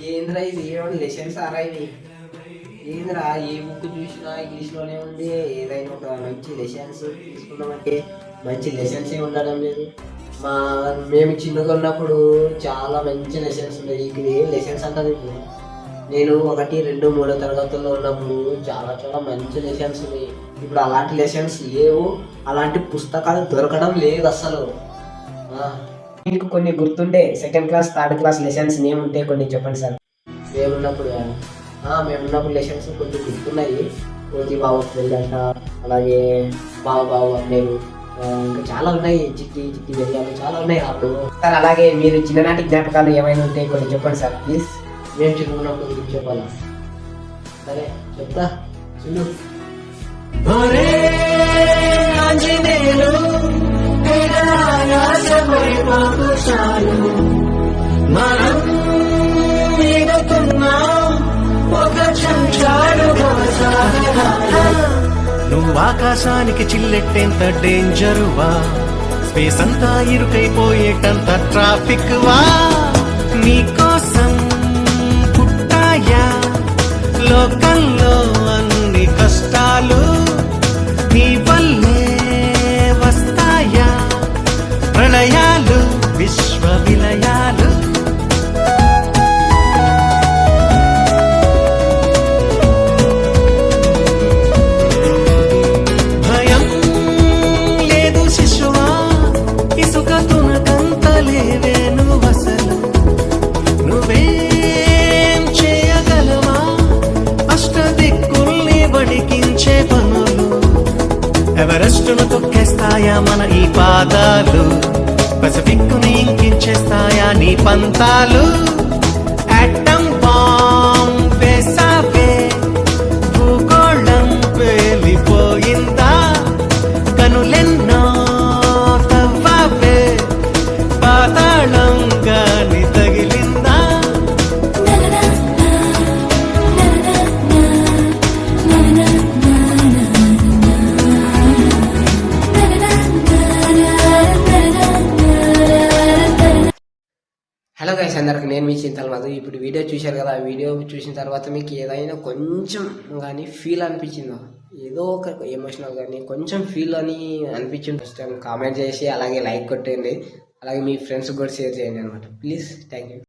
ఏంద్రా ఇది లెసన్స్ ఆరా ఇవి? ఏంద్రా ఏ బుక్ చూసినా ఇంగ్లీష్లోనే ఉంది. ఏదైనా ఒక మంచి లెసన్స్ తీసుకున్నామంటే మంచి లెసన్సే ఉండడం లేదు. మేము చిన్నగా ఉన్నప్పుడు చాలా మంచి లెసన్స్ ఉండేవి. ఇక్కడ ఏం లెసన్స్ అంటారు ఇప్పుడు? నేను 1, 2, 3 తరగతుల్లో ఉన్నప్పుడు చాలా చాలా మంచి లెసన్స్ ఉన్నాయి. ఇప్పుడు అలాంటి లెసన్స్ లేవు, అలాంటి పుస్తకాలు దొరకడం లేదు అసలు. మీకు కొన్ని గుర్తుండే second class, third class lessons ఏముంటే కొన్ని చెప్పండి సార్. మేమున్నప్పుడు లెసన్స్ కొన్ని గుర్తున్నాయి. కోతి బావ వెళ్ళంట, అలాగే బావ అన్నయ్యలు, ఇంకా చాలా ఉన్నాయి. చిట్టి వెయ్యాలు చాలా ఉన్నాయి అప్పుడు సార్. అలాగే మీరు చిన్ననాటి జ్ఞాపకాలు ఏమైనా ఉంటే కొన్ని చెప్పండి సార్ ప్లీజ్. మేము చిన్నప్పుడు గురించి చెప్పాలా? సరే చెప్తా చిన్ను. నువ్వు ఆకాశానికి చిల్లెట్టేంత డేంజరువా, స్పేస్ అంతా ఇరుకైపోయేటంత ట్రాఫిక్ వా. నీకోసం పుట్టాయా లోకంలో అన్ని కష్టాలు, నీ వల్లే వస్తాయా ప్రళయాలు, విశ్వ విలయాలు. ఎవరెస్టును తొక్కేస్తాయా మన ఈ పాదాలు, పసిఫిక్కుని ఇంకించేస్తాయా నీ పంతాలు. ఆటం బాంబ్ వేసావే, భూగోళం పేలిపోయిందా, కనులెన్నో తవ్వావే, పాతాళం గాని తగిలిందా. హలో గైస్, అందరికి నేను మీ చింతల్ మధు. ఇప్పుడు వీడియో చూశారు కదా, ఆ వీడియో చూసిన తర్వాత మీకు ఏదైనా కొంచెం కానీ ఫీల్ అనిపించిందో, ఏదో ఒక ఎమోషనల్ కానీ కొంచెం ఫీల్ అని అనిపించింది, ఫస్ట్ టైం కామెంట్ చేసి అలాగే లైక్ కొట్టండి, అలాగే మీ ఫ్రెండ్స్ కూడా షేర్ చేయండి అనమాట ప్లీజ్. Thank you.